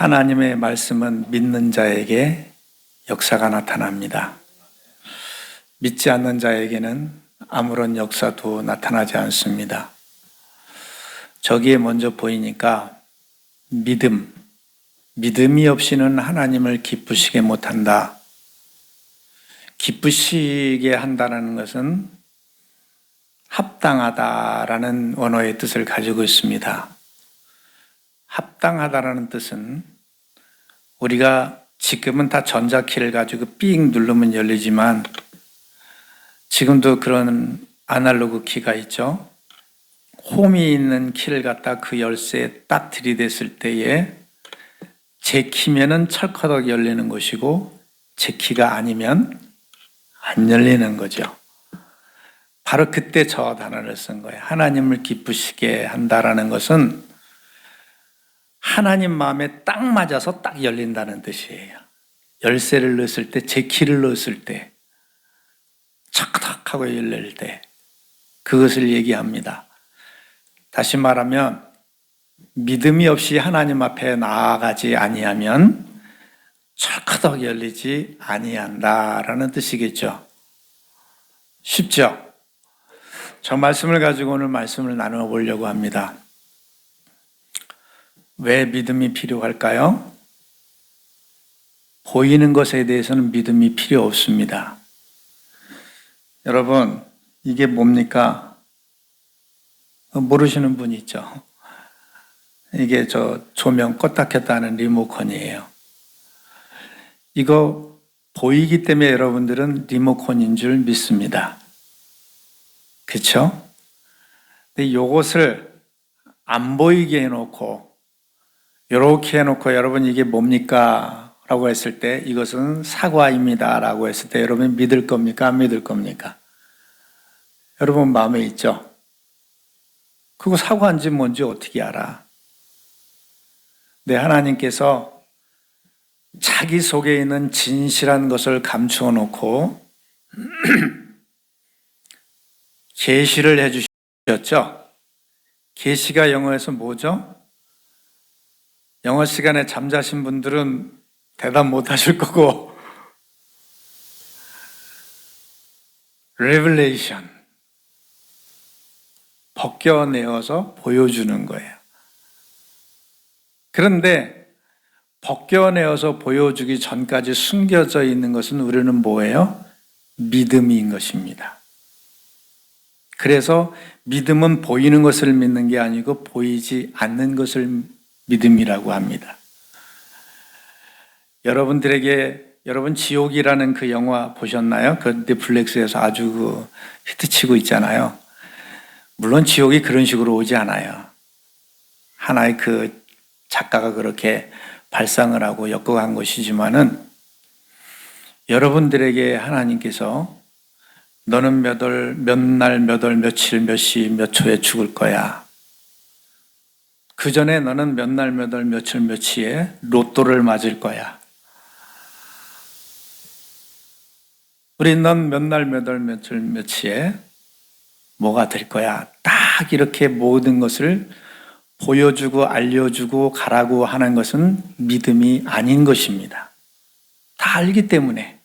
하나님의 말씀은 믿는 자에게 역사가 나타납니다. 믿지 않는 자에게는 아무런 역사도 나타나지 않습니다. 저기에 먼저 보이니까 믿음이 없이는 하나님을 기쁘시게 못한다. 기쁘시게 한다는 것은 합당하다라는 원어의 뜻을 가지고 있습니다. 합당하다라는 뜻은 우리가 지금은 다 전자키를 가지고 삑 누르면 열리지만 지금도 그런 아날로그 키가 있죠. 홈이 있는 키를 갖다 그 열쇠에 딱 들이댔을 때에 제 키면은 철커덕 열리는 것이고 제 키가 아니면 안 열리는 거죠. 바로 그때 저 단어를 쓴 거예요. 하나님을 기쁘시게 한다라는 것은 하나님 마음에 딱 맞아서 딱 열린다는 뜻이에요. 열쇠를 넣었을 때, 제 키를 넣었을 때, 척척 하고 열릴 때, 그것을 얘기합니다. 다시 말하면, 믿음이 없이 하나님 앞에 나아가지 아니하면, 철커덕 열리지 아니한다라는 뜻이겠죠. 쉽죠? 저 말씀을 가지고 오늘 말씀을 나누어 보려고 합니다. 왜 믿음이 필요할까요? 보이는 것에 대해서는 믿음이 필요 없습니다. 여러분, 이게 뭡니까? 모르시는 분 있죠? 이게 저 조명 껐다 켰다 하는 리모컨이에요. 이거 보이기 때문에 여러분들은 리모컨인 줄 믿습니다. 그렇죠? 근데 이것을 안 보이게 해놓고 이렇게 해놓고 여러분 이게 뭡니까? 라고 했을 때 이것은 사과입니다. 라고 했을 때 여러분 믿을 겁니까? 안 믿을 겁니까? 여러분 마음에 있죠? 그거 사과인지 뭔지 어떻게 알아? 네, 하나님께서 자기 속에 있는 진실한 것을 감추어 놓고 계시를 해주셨죠? 계시가 영어에서 뭐죠? 영어 시간에 잠자신 분들은 대답 못 하실 거고 레벨레이션 벗겨내어서 보여주는 거예요. 그런데 벗겨내어서 보여주기 전까지 숨겨져 있는 것은 우리는 뭐예요? 믿음인 것입니다. 그래서 믿음은 보이는 것을 믿는 게 아니고 보이지 않는 것을 믿음이라고 합니다. 여러분 지옥이라는 그 영화 보셨나요? 그 넷플릭스에서 아주 히트치고 있잖아요. 물론 지옥이 그런 식으로 오지 않아요. 하나의 그 작가가 그렇게 발상을 하고 엮어간 것이지만은 여러분들에게 하나님께서 너는 몇 월, 몇 날, 몇 월, 며칠, 몇 시, 몇 초에 죽을 거야. 그 전에 너는 몇 날, 몇 월, 며칠, 몇 시에 로또를 맞을 거야. 우리 넌 몇 날, 몇 월, 며칠, 몇 시에 뭐가 될 거야. 딱 이렇게 모든 것을 보여주고 알려주고 가라고 하는 것은 믿음이 아닌 것입니다. 다 알기 때문에.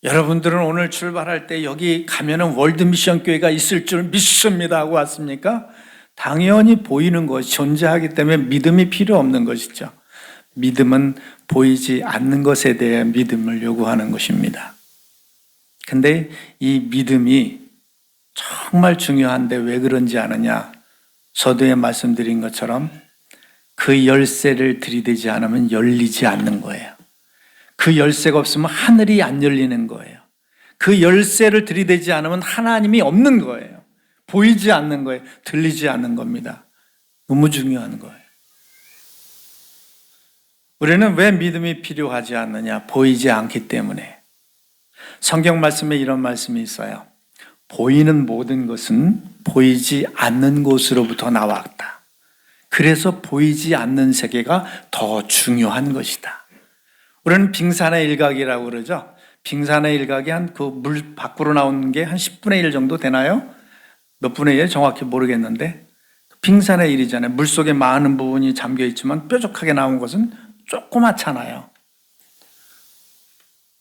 여러분들은 오늘 출발할 때 여기 가면은 월드미션 교회가 있을 줄 믿습니다 하고 왔습니까? 당연히 보이는 것이 존재하기 때문에 믿음이 필요 없는 것이죠. 믿음은 보이지 않는 것에 대해 믿음을 요구하는 것입니다. 근데 이 믿음이 정말 중요한데 왜 그런지 아느냐? 서두에 말씀드린 것처럼 그 열쇠를 들이대지 않으면 열리지 않는 거예요. 그 열쇠가 없으면 하늘이 안 열리는 거예요. 그 열쇠를 들이대지 않으면 하나님이 없는 거예요. 보이지 않는 거예요. 들리지 않는 겁니다. 너무 중요한 거예요. 우리는 왜 믿음이 필요하지 않느냐? 보이지 않기 때문에. 성경 말씀에 이런 말씀이 있어요. 보이는 모든 것은 보이지 않는 곳으로부터 나왔다. 그래서 보이지 않는 세계가 더 중요한 것이다. 우리는 빙산의 일각이라고 그러죠. 빙산의 일각이 한 그 물 밖으로 나오는 게 한 10분의 1 정도 되나요? 몇 분의 1 정확히 모르겠는데 빙산의 일이잖아요. 물속에 많은 부분이 잠겨 있지만 뾰족하게 나온 것은 조그맣잖아요.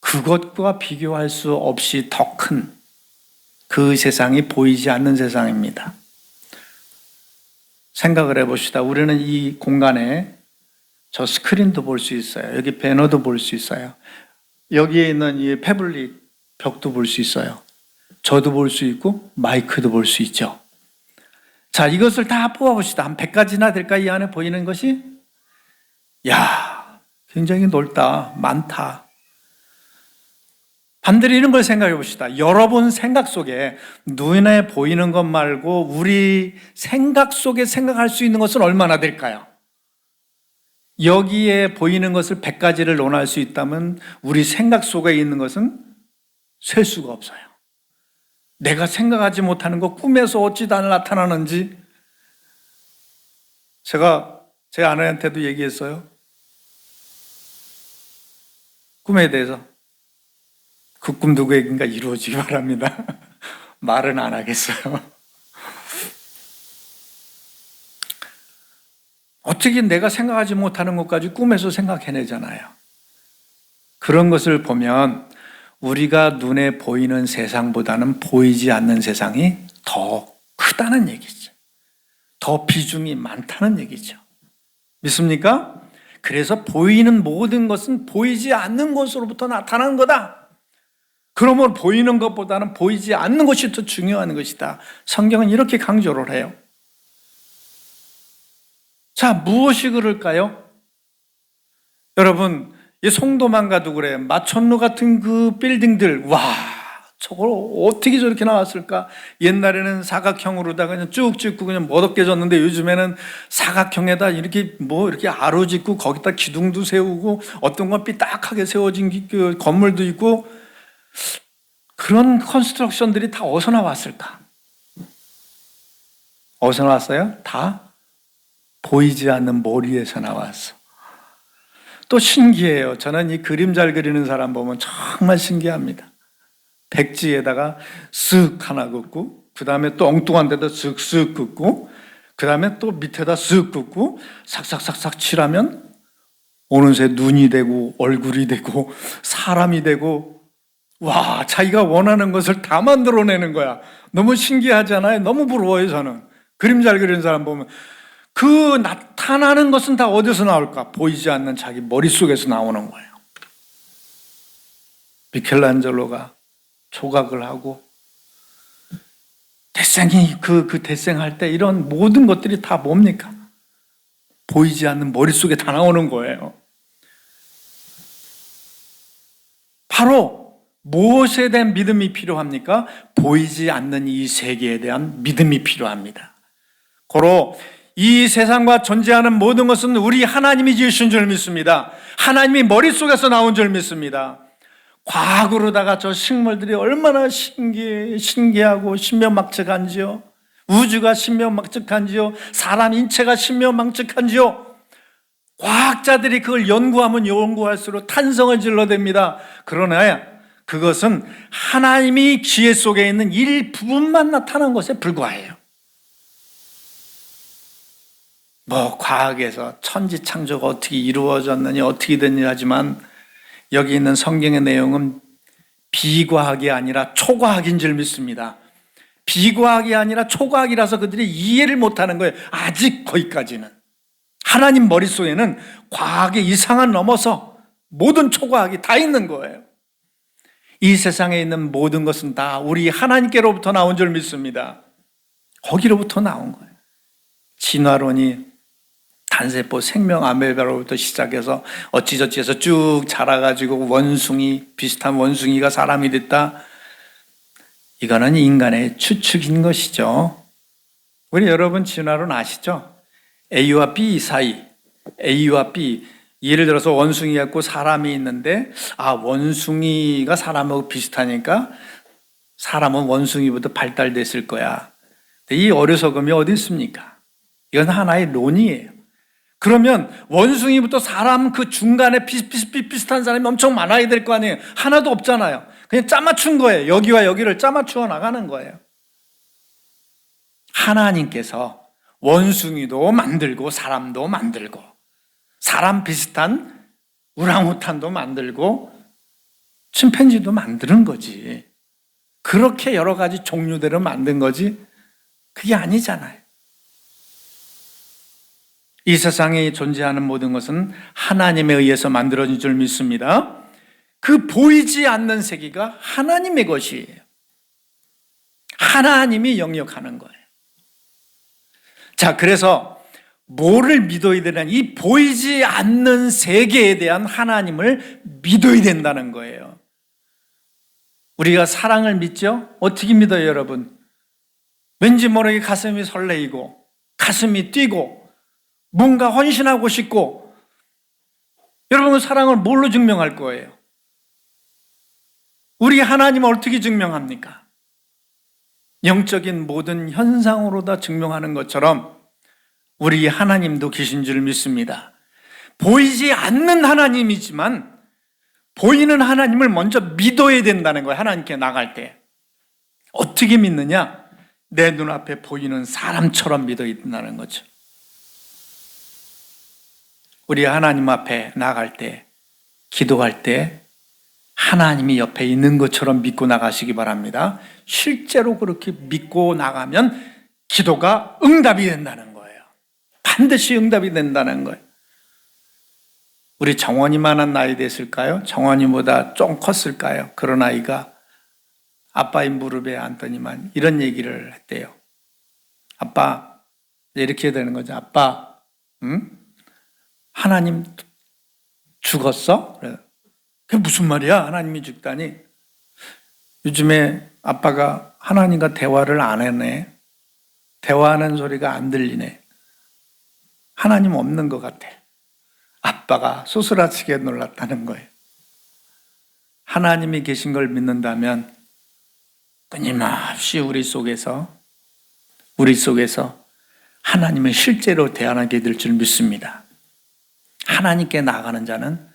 그것과 비교할 수 없이 더 큰 그 세상이 보이지 않는 세상입니다. 생각을 해봅시다. 우리는 이 공간에 저 스크린도 볼 수 있어요. 여기 배너도 볼 수 있어요. 여기에 있는 이 패블릿 벽도 볼 수 있어요. 저도 볼 수 있고 마이크도 볼 수 있죠. 자, 이것을 다 뽑아봅시다. 한 100가지나 될까? 이 안에 보이는 것이? 야, 굉장히 넓다. 많다. 반대로 이런 걸 생각해 봅시다. 여러분 생각 속에 눈에 보이는 것 말고 우리 생각 속에 생각할 수 있는 것은 얼마나 될까요? 여기에 보이는 것을 100가지를 논할 수 있다면 우리 생각 속에 있는 것은 셀 수가 없어요. 내가 생각하지 못하는 것 꿈에서 어찌 다 나타나는지 제가 제 아내한테도 얘기했어요. 꿈에 대해서. 그 꿈 누구에겐가 이루어지기 바랍니다. 말은 안 하겠어요. 어떻게 내가 생각하지 못하는 것까지 꿈에서 생각해내잖아요. 그런 것을 보면 우리가 눈에 보이는 세상보다는 보이지 않는 세상이 더 크다는 얘기죠. 더 비중이 많다는 얘기죠. 믿습니까? 그래서 보이는 모든 것은 보이지 않는 것으로부터 나타난 거다. 그러므로 보이는 것보다는 보이지 않는 것이 더 중요한 것이다. 성경은 이렇게 강조를 해요. 자, 무엇이 그럴까요? 여러분, 이 송도만 가도 그래요. 마천루 같은 그 빌딩들, 와, 저걸 어떻게 저렇게 나왔을까? 옛날에는 사각형으로다가 그냥 쭉 짓고 그냥 멋없게 졌는데 요즘에는 사각형에다 이렇게 이렇게 아로 짓고 거기다 기둥도 세우고 어떤 건 삐딱하게 세워진 그 건물도 있고 그런 컨스트럭션들이 다 어디서 나왔을까? 어디서 나왔어요? 다 보이지 않는 머리에서 나왔어. 또 신기해요. 저는 이 그림 잘 그리는 사람 보면 정말 신기합니다. 백지에다가 쓱 하나 긋고 그 다음에 또 엉뚱한 데다 쓱쓱 긋고 그 다음에 또 밑에다 쓱 긋고 삭삭삭삭 칠하면 어느새 눈이 되고 얼굴이 되고 사람이 되고 와, 자기가 원하는 것을 다 만들어내는 거야. 너무 신기하잖아요. 너무 부러워요, 저는. 그림 잘 그리는 사람 보면. 그 나타나는 것은 다 어디서 나올까? 보이지 않는 자기 머릿속에서 나오는 거예요. 미켈란젤로가 조각을 하고 데생이 그 데생할 때 이런 모든 것들이 다 뭡니까? 보이지 않는 머릿속에 다 나오는 거예요. 바로 무엇에 대한 믿음이 필요합니까? 보이지 않는 이 세계에 대한 믿음이 필요합니다. 고로 이 세상과 존재하는 모든 것은 우리 하나님이 지으신 줄 믿습니다. 하나님이 머릿속에서 나온 줄 믿습니다. 과학으로다가 저 식물들이 얼마나 신기하고 신묘막측한지요. 우주가 신묘막측한지요. 사람 인체가 신묘막측한지요. 과학자들이 그걸 연구하면 연구할수록 탄성을 질러댑니다. 그러나 그것은 하나님이 지혜 속에 있는 일부분만 나타난 것에 불과해요. 과학에서 천지 창조가 어떻게 이루어졌느냐 어떻게 됐느냐 하지만 여기 있는 성경의 내용은 비과학이 아니라 초과학인 줄 믿습니다. 비과학이 아니라 초과학이라서 그들이 이해를 못하는 거예요. 아직 거기까지는. 하나님 머릿속에는 과학의 이상을 넘어서 모든 초과학이 다 있는 거예요. 이 세상에 있는 모든 것은 다 우리 하나님께로부터 나온 줄 믿습니다. 거기로부터 나온 거예요. 진화론이 단세포 생명 아메바로부터 시작해서 어찌저찌 해서 쭉 자라가지고 원숭이, 비슷한 원숭이가 사람이 됐다. 이거는 인간의 추측인 것이죠. 우리 여러분 진화론 아시죠? A와 B 사이, A와 B, 예를 들어서 원숭이가 있고 사람이 있는데 원숭이가 사람하고 비슷하니까 사람은 원숭이보다 발달됐을 거야. 이 어리석음이 어디 있습니까? 이건 하나의 론이에요. 그러면 원숭이부터 사람 그 중간에 비슷한 사람이 엄청 많아야 될 거 아니에요. 하나도 없잖아요. 그냥 짜맞춘 거예요. 여기와 여기를 짜맞추어 나가는 거예요. 하나님께서 원숭이도 만들고 사람도 만들고 사람 비슷한 우랑우탄도 만들고 침팬지도 만드는 거지. 그렇게 여러 가지 종류대로 만든 거지 그게 아니잖아요. 이 세상에 존재하는 모든 것은 하나님에 의해서 만들어진 줄 믿습니다. 그 보이지 않는 세계가 하나님의 것이에요. 하나님이 영역하는 거예요. 자, 그래서 뭐를 믿어야 되냐면 이 보이지 않는 세계에 대한 하나님을 믿어야 된다는 거예요. 우리가 사랑을 믿죠? 어떻게 믿어요, 여러분? 왠지 모르게 가슴이 설레이고 가슴이 뛰고 뭔가 헌신하고 싶고. 여러분, 사랑을 뭘로 증명할 거예요? 우리 하나님을 어떻게 증명합니까? 영적인 모든 현상으로 다 증명하는 것처럼 우리 하나님도 계신 줄 믿습니다. 보이지 않는 하나님이지만 보이는 하나님을 먼저 믿어야 된다는 거예요. 하나님께 나갈 때 어떻게 믿느냐? 내 눈앞에 보이는 사람처럼 믿어야 된다는 거죠. 우리 하나님 앞에 나갈 때, 기도할 때 하나님이 옆에 있는 것처럼 믿고 나가시기 바랍니다. 실제로 그렇게 믿고 나가면 기도가 응답이 된다는 거예요. 반드시 응답이 된다는 거예요. 우리 정원이만한 나이 됐을까요? 정원이보다 좀 컸을까요? 그런 아이가 아빠의 무릎에 앉더니만 이런 얘기를 했대요. 아빠, 이렇게 되는 거죠. 아빠, 응? 하나님 죽었어? 그래. 그게 무슨 말이야? 하나님이 죽다니. 요즘에 아빠가 하나님과 대화를 안 하네. 대화하는 소리가 안 들리네. 하나님 없는 것 같아. 아빠가 소스라치게 놀랐다는 거예요. 하나님이 계신 걸 믿는다면 끊임없이 우리 속에서 하나님을 실제로 대하게 될 줄 믿습니다. 하나님께 나아가는 자는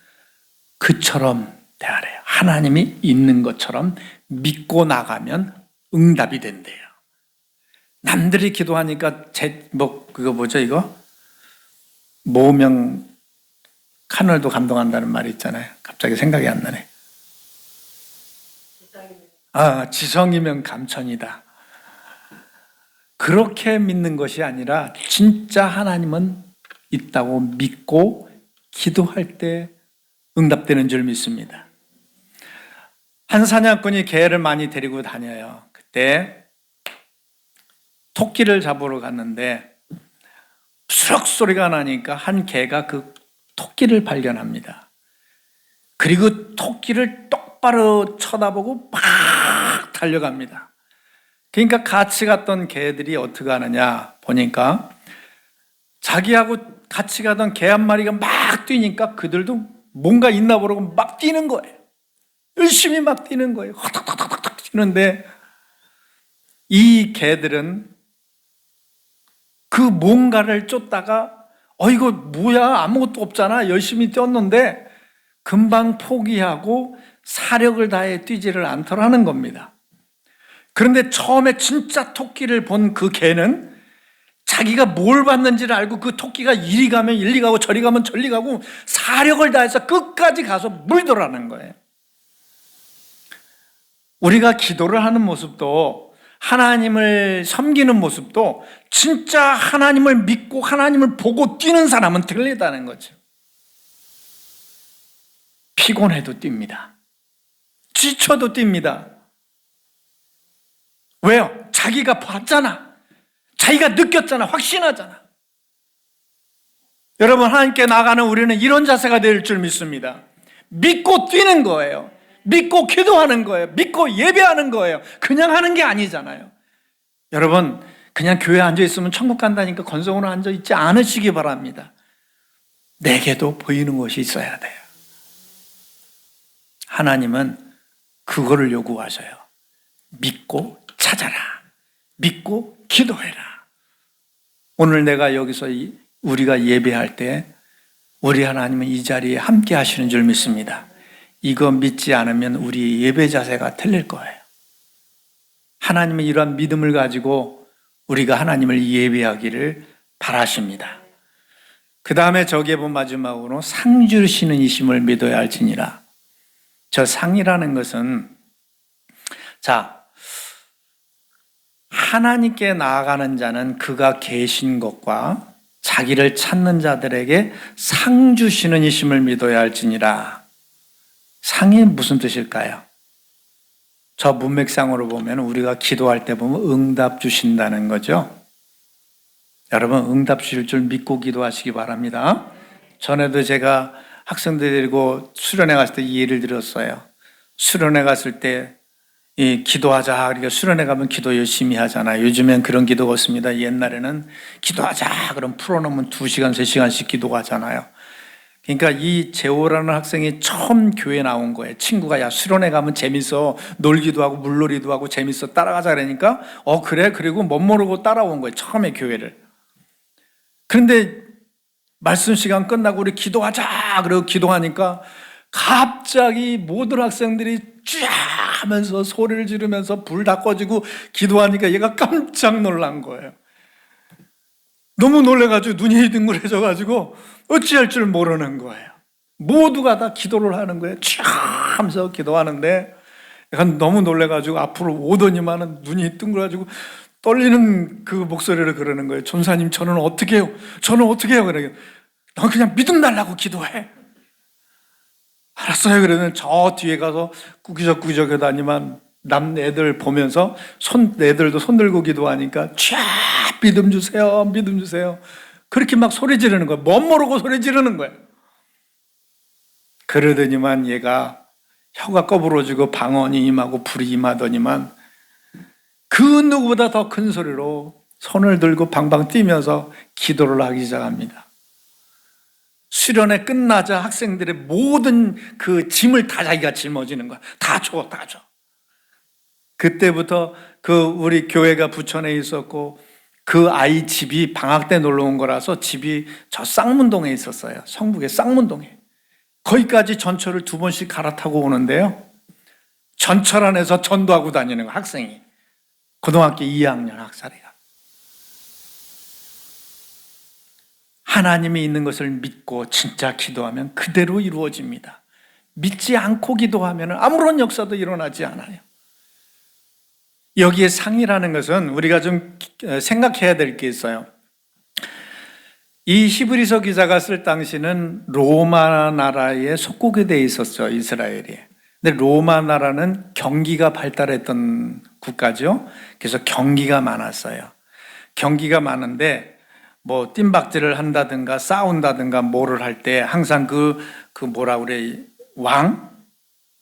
그처럼 대하래요. 하나님이 있는 것처럼 믿고 나가면 응답이 된대요. 남들이 기도하니까 그거 뭐죠, 이거? 모명 카널도 감동한다는 말이 있잖아요. 갑자기 생각이 안 나네. 지성이면 감천이다. 그렇게 믿는 것이 아니라 진짜 하나님은 있다고 믿고 기도할 때 응답되는 줄 믿습니다. 한 사냥꾼이 개를 많이 데리고 다녀요. 그때 토끼를 잡으러 갔는데 수락 소리가 나니까 한 개가 그 토끼를 발견합니다. 그리고 토끼를 똑바로 쳐다보고 막 달려갑니다. 그러니까 같이 갔던 개들이 어떻게 하느냐 보니까 자기하고 같이 가던 개 한 마리가 막 뛰니까 그들도 뭔가 있나 보려고 막 뛰는 거예요. 열심히 막 뛰는 거예요. 허덕덕덕덕 뛰는데 이 개들은 그 뭔가를 쫓다가 이거 뭐야, 아무것도 없잖아, 열심히 뛰었는데 금방 포기하고 사력을 다해 뛰지를 않더라는 겁니다. 그런데 처음에 진짜 토끼를 본 그 개는 자기가 뭘 봤는지를 알고 그 토끼가 이리 가면 이리 가고 저리 가면 저리 가고 사력을 다해서 끝까지 가서 물더라는 거예요. 우리가 기도를 하는 모습도 하나님을 섬기는 모습도 진짜 하나님을 믿고 하나님을 보고 뛰는 사람은 틀리다는 거죠. 피곤해도 뜁니다. 지쳐도 뜁니다. 왜요? 자기가 봤잖아. 자기가 느꼈잖아. 확신하잖아. 여러분, 하나님께 나가는 우리는 이런 자세가 될 줄 믿습니다. 믿고 뛰는 거예요. 믿고 기도하는 거예요. 믿고 예배하는 거예요. 그냥 하는 게 아니잖아요. 여러분, 그냥 교회에 앉아있으면 천국 간다니까 건성으로 앉아있지 않으시기 바랍니다. 내게도 보이는 것이 있어야 돼요. 하나님은 그거를 요구하셔요. 믿고 찾아라. 믿고 기도해라. 오늘 내가 여기서 우리가 예배할 때 우리 하나님은 이 자리에 함께 하시는 줄 믿습니다. 이거 믿지 않으면 우리 예배 자세가 틀릴 거예요. 하나님의 이러한 믿음을 가지고 우리가 하나님을 예배하기를 바라십니다. 그 다음에 저기에 본 마지막으로 상 주시는 이심을 믿어야 할지니라. 저 상이라는 것은, 자, 하나님께 나아가는 자는 그가 계신 것과 자기를 찾는 자들에게 상 주시는 이심을 믿어야 할지니라. 상이 무슨 뜻일까요? 저 문맥상으로 보면 우리가 기도할 때 보면 응답 주신다는 거죠. 여러분, 응답 주실 줄 믿고 기도하시기 바랍니다. 전에도 제가 학생들 데리고 수련회 갔을 때 이 예를 들었어요. 수련회 갔을 때 기도하자. 그러니까 수련회 가면 기도 열심히 하잖아요. 요즘엔 그런 기도가 없습니다. 옛날에는 기도하자. 그럼 풀어놓으면 2시간, 3시간씩 기도하잖아요. 그러니까 이 재호라는 학생이 처음 교회에 나온 거예요. 친구가 야 수련회 가면 재밌어. 놀기도 하고 물놀이도 하고 재밌어. 따라가자 그러니까 그래. 그리고 못 모르고 따라온 거예요. 처음에 교회를. 그런데 말씀 시간 끝나고 우리 기도하자. 그러고 기도하니까 갑자기 모든 학생들이 쫙 하면서 소리를 지르면서 불 다 꺼지고 기도하니까 얘가 깜짝 놀란 거예요. 너무 놀래가지고 눈이 휘둥그레져가지고 어찌할 줄 모르는 거예요. 모두가 다 기도를 하는 거예요. 쫙 하면서 기도하는데 약간 너무 놀래가지고 앞으로 오더니만은 눈이 둥그래가지고 떨리는 그 목소리를 그러는 거예요. 전사님, 저는 어떻게 해요? 저는 어떻게 해요? 그래요. 넌 그냥 믿음 달라고 기도해. 알았어요. 그러면 저 뒤에 가서 꾸기적꾸기적 하다니만 남 애들 보면서 애들도 손 들고 기도하니까 쫙 믿음 주세요. 믿음 주세요. 그렇게 막 소리 지르는 거예요. 못 모르고 소리 지르는 거예요. 그러더니만 얘가 혀가 꺼부러지고 방언이 임하고 불이 임하더니만 그 누구보다 더 큰 소리로 손을 들고 방방 뛰면서 기도를 하기 시작합니다. 수련회 끝나자 학생들의 모든 그 짐을 다 자기가 짊어지는 거야. 다 줘, 다 줘. 그때부터 우리 교회가 부천에 있었고 그 아이 집이 방학 때 놀러 온 거라서 집이 저 쌍문동에 있었어요. 성북의 쌍문동에. 거기까지 전철을 2번씩 갈아타고 오는데요. 전철 안에서 전도하고 다니는 거, 학생이. 고등학교 2학년 학살이가. 하나님이 있는 것을 믿고 진짜 기도하면 그대로 이루어집니다. 믿지 않고 기도하면 아무런 역사도 일어나지 않아요. 여기에 상이라는 것은 우리가 좀 생각해야 될 게 있어요. 이 히브리서 기자가 쓸 당시는 로마 나라에 속국이 돼 있었죠, 이스라엘이. 근데 로마 나라는 경기가 발달했던 국가죠. 그래서 경기가 많았어요. 경기가 많은데 뭐 뜀박질을 한다든가 싸운다든가 뭐를 할 때 항상 뭐라 그래, 왕?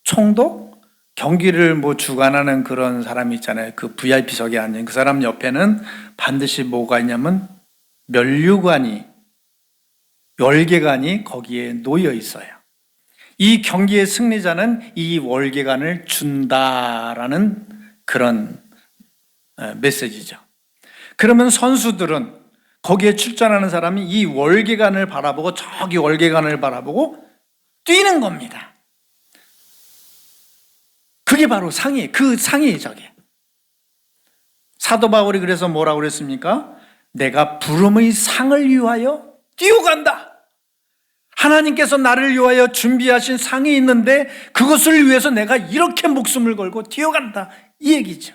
총독? 경기를 뭐 주관하는 그런 사람이 있잖아요. 그 VIP석에 앉은 그 사람 옆에는 반드시 뭐가 있냐면 면류관이, 월계관이 거기에 놓여 있어요. 이 경기의 승리자는 이 월계관을 준다라는 그런 메시지죠. 그러면 선수들은 거기에 출전하는 사람이 이 월계관을 바라보고 저기 월계관을 바라보고 뛰는 겁니다. 그게 바로 상이에요. 그 상이에요, 저게. 사도 바울이 그래서 뭐라고 그랬습니까? 내가 부름의 상을 위하여 뛰어간다. 하나님께서 나를 위하여 준비하신 상이 있는데 그것을 위해서 내가 이렇게 목숨을 걸고 뛰어간다. 이 얘기죠.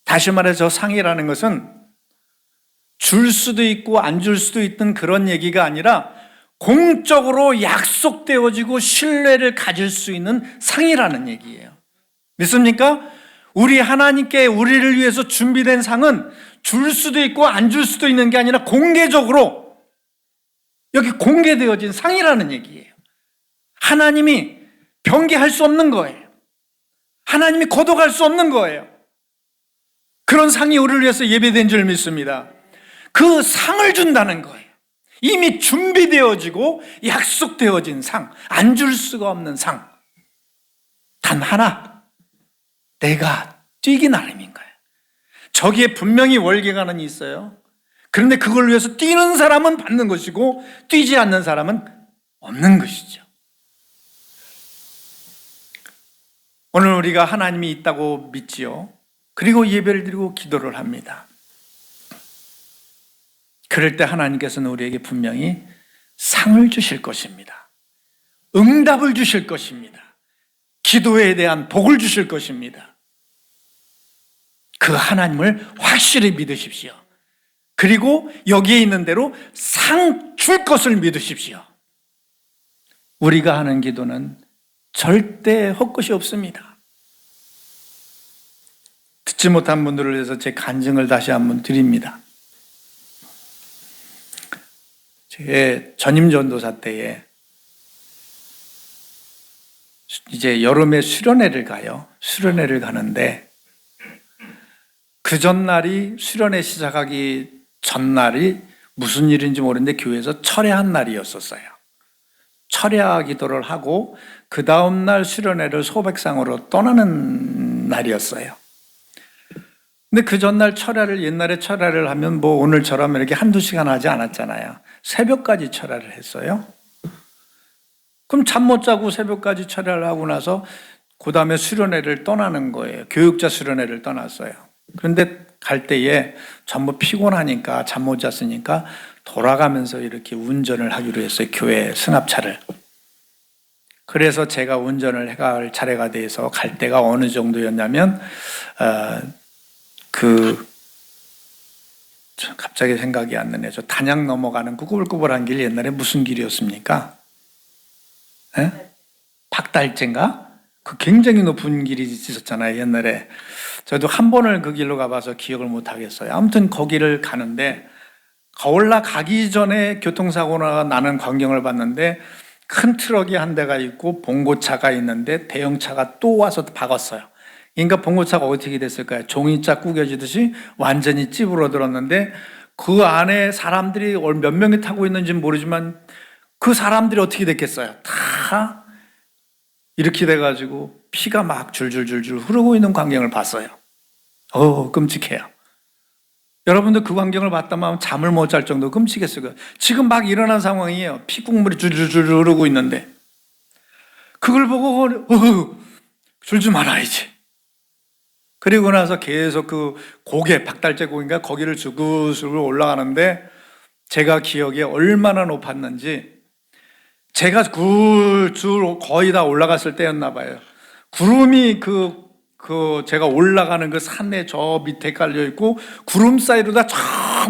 다시 말해서 상이라는 것은 줄 수도 있고 안 줄 수도 있던 그런 얘기가 아니라 공적으로 약속되어지고 신뢰를 가질 수 있는 상이라는 얘기예요. 믿습니까? 우리 하나님께 우리를 위해서 준비된 상은 줄 수도 있고 안 줄 수도 있는 게 아니라 공개적으로 여기 공개되어진 상이라는 얘기예요. 하나님이 변개할 수 없는 거예요. 하나님이 거둬갈 수 없는 거예요. 그런 상이 우리를 위해서 예배된 줄 믿습니다. 그 상을 준다는 거예요. 이미 준비되어지고 약속되어진 상, 안 줄 수가 없는 상. 단 하나, 내가 뛰기 나름인 거예요. 저기에 분명히 월계관은 있어요. 그런데 그걸 위해서 뛰는 사람은 받는 것이고 뛰지 않는 사람은 없는 것이죠. 오늘 우리가 하나님이 있다고 믿지요. 그리고 예배를 드리고 기도를 합니다. 그럴 때 하나님께서는 우리에게 분명히 상을 주실 것입니다. 응답을 주실 것입니다. 기도에 대한 복을 주실 것입니다. 그 하나님을 확실히 믿으십시오. 그리고 여기에 있는 대로 상 줄 것을 믿으십시오. 우리가 하는 기도는 절대 헛것이 없습니다. 듣지 못한 분들을 위해서 제 간증을 다시 한번 드립니다. 제 전임 전도사 때에 이제 여름에 수련회를 가요. 수련회를 가는데 그 전날이 수련회 시작하기 전날이 무슨 일인지 모르는데 교회에서 철야한 날이었었어요. 철야 기도를 하고 그 다음날 수련회를 소백상으로 떠나는 날이었어요. 근데 그 전날 철야를, 옛날에 철야를 하면 뭐 오늘처럼 이렇게 한두 시간 하지 않았잖아요. 새벽까지 철야를 했어요. 그럼 잠 못 자고 새벽까지 철야를 하고 나서 그 다음에 수련회를 떠나는 거예요. 교육자 수련회를 떠났어요. 그런데 갈 때에 전부 피곤하니까 잠 못 잤으니까 돌아가면서 이렇게 운전을 하기로 했어요. 교회 승합차를. 그래서 제가 운전을 해갈 차례가 돼서 갈 때가 어느 정도였냐면 갑자기 생각이 안 나네. 저 단양 넘어가는 꾸불꾸불한 길 옛날에 무슨 길이었습니까? 에? 박달재인가? 그 굉장히 높은 길이 있었잖아요, 옛날에. 저도 한 번을 그 길로 가봐서 기억을 못 하겠어요. 아무튼 거기를 가는데 올라가기 전에 교통사고가 나는 광경을 봤는데 큰 트럭이 한 대가 있고 봉고차가 있는데 대형차가 또 와서 박았어요. 그러니까 봉고차가 어떻게 됐을까요? 종이짝 구겨지듯이 완전히 찌부러들었는데 그 안에 사람들이 몇 명이 타고 있는지는 모르지만 그 사람들이 어떻게 됐겠어요? 다 이렇게 돼가지고 피가 막 줄줄줄줄 흐르고 있는 광경을 봤어요. 끔찍해요. 여러분들 그 광경을 봤다면 잠을 못 잘 정도로 끔찍했어요. 지금 막 일어난 상황이에요. 피국물이 줄줄줄 흐르고 있는데 그걸 보고 줄줄 말아야지. 그리고 나서 계속 그 고개, 박달재 고개인가 거기를 주구주구 올라가는데 제가 기억에 얼마나 높았는지 제가 그 줄 거의 다 올라갔을 때였나 봐요. 구름이 제가 올라가는 그 산에 저 밑에 깔려있고 구름 사이로 다 저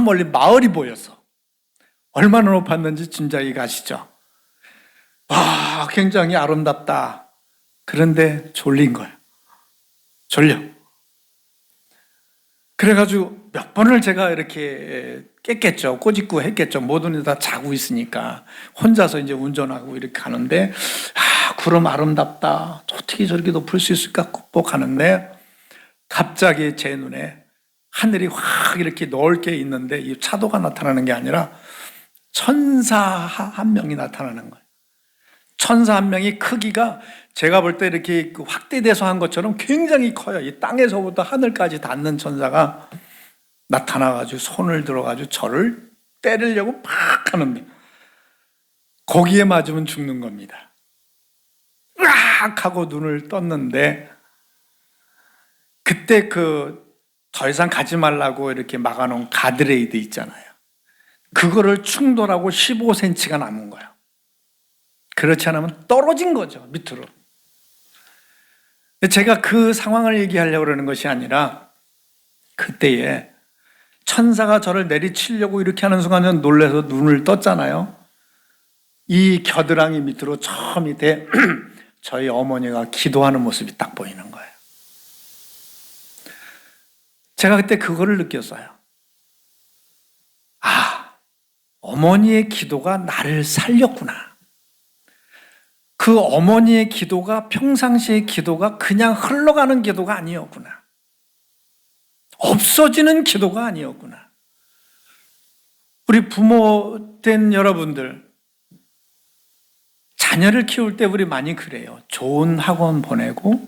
멀리 마을이 보였어. 얼마나 높았는지 짐작이 가시죠? 와, 굉장히 아름답다. 그런데 졸린 거예요. 졸려. 그래가지고 몇 번을 제가 이렇게 깼겠죠. 꼬집고 했겠죠. 모든 다 자고 있으니까. 혼자서 이제 운전하고 이렇게 가는데, 구름 아름답다. 어떻게 저렇게 높을 수 있을까? 극복하는데, 갑자기 제 눈에 하늘이 확 이렇게 넓게 있는데, 이 차도가 나타나는 게 아니라 천사 한 명이 나타나는 거예요. 천사 한 명이 크기가 제가 볼 때 이렇게 확대돼서 한 것처럼 굉장히 커요. 이 땅에서부터 하늘까지 닿는 천사가 나타나가지고 손을 들어가지고 저를 때리려고 팍 하는데 거기에 맞으면 죽는 겁니다. 으악 하고 눈을 떴는데 그때 더 이상 가지 말라고 이렇게 막아놓은 가드레이드 있잖아요. 그거를 충돌하고 15cm가 남은 거예요. 그렇지 않으면 떨어진 거죠, 밑으로. 제가 그 상황을 얘기하려고 그러는 것이 아니라 그때에 천사가 저를 내리치려고 이렇게 하는 순간에 놀라서 눈을 떴잖아요. 이 겨드랑이 밑으로 저 밑에 저희 어머니가 기도하는 모습이 딱 보이는 거예요. 제가 그때 그거를 느꼈어요. 어머니의 기도가 나를 살렸구나. 그 어머니의 기도가 평상시의 기도가 그냥 흘러가는 기도가 아니었구나. 없어지는 기도가 아니었구나. 우리 부모 된 여러분들, 자녀를 키울 때 우리 많이 그래요. 좋은 학원 보내고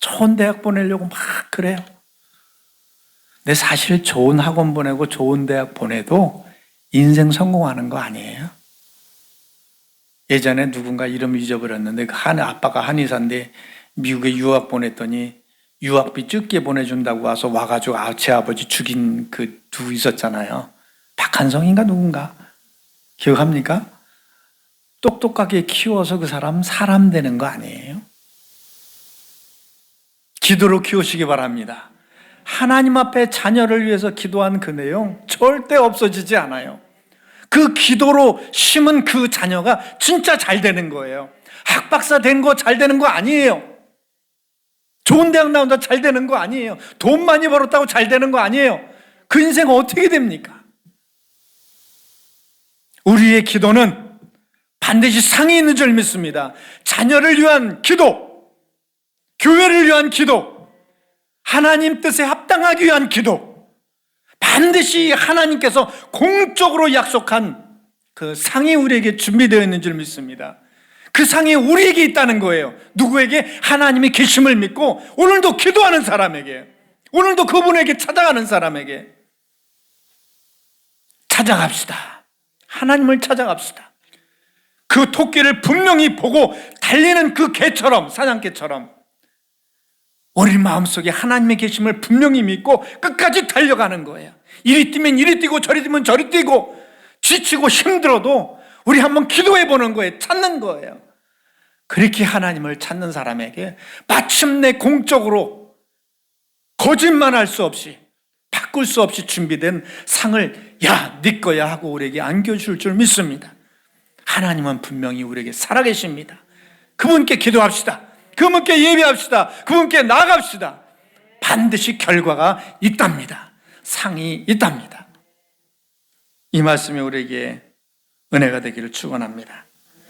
좋은 대학 보내려고 막 그래요. 근데 사실 좋은 학원 보내고 좋은 대학 보내도 인생 성공하는 거 아니에요? 예전에 누군가 이름 잊어버렸는데 아빠가 한의사인데 미국에 유학 보냈더니 유학비 적게 보내준다고 와서 와가지고 제 아버지 죽인 그 두 있었잖아요. 박한성인가 누군가 기억합니까? 똑똑하게 키워서 그 사람 되는 거 아니에요? 기도로 키우시기 바랍니다. 하나님 앞에 자녀를 위해서 기도한 그 내용 절대 없어지지 않아요. 그 기도로 심은 그 자녀가 진짜 잘 되는 거예요. 학박사 된 거 잘 되는 거 아니에요. 좋은 대학 나온다 잘 되는 거 아니에요. 돈 많이 벌었다고 잘 되는 거 아니에요. 그 인생 어떻게 됩니까? 우리의 기도는 반드시 상이 있는 줄 믿습니다. 자녀를 위한 기도, 교회를 위한 기도, 하나님 뜻에 합당하기 위한 기도, 반드시 하나님께서 공적으로 약속한 그 상이 우리에게 준비되어 있는 줄 믿습니다. 그 상이 우리에게 있다는 거예요. 누구에게? 하나님의 계심을 믿고 오늘도 기도하는 사람에게, 오늘도 그분에게 찾아가는 사람에게. 찾아갑시다. 하나님을 찾아갑시다. 그 토끼를 분명히 보고 달리는 그 개처럼, 사냥개처럼 우리 마음속에 하나님의 계심을 분명히 믿고 끝까지 달려가는 거예요. 이리 뛰면 이리 뛰고 저리 뛰면 저리 뛰고 지치고 힘들어도 우리 한번 기도해 보는 거예요. 찾는 거예요. 그렇게 하나님을 찾는 사람에게 마침내 공적으로 거짓말할 수 없이 바꿀 수 없이 준비된 상을 야, 네 거야 하고 우리에게 안겨줄 줄 믿습니다. 하나님은 분명히 우리에게 살아계십니다. 그분께 기도합시다. 그분께 예배합시다. 그분께 나아갑시다. 반드시 결과가 있답니다. 상이 있답니다. 이 말씀이 우리에게 은혜가 되기를 축원합니다.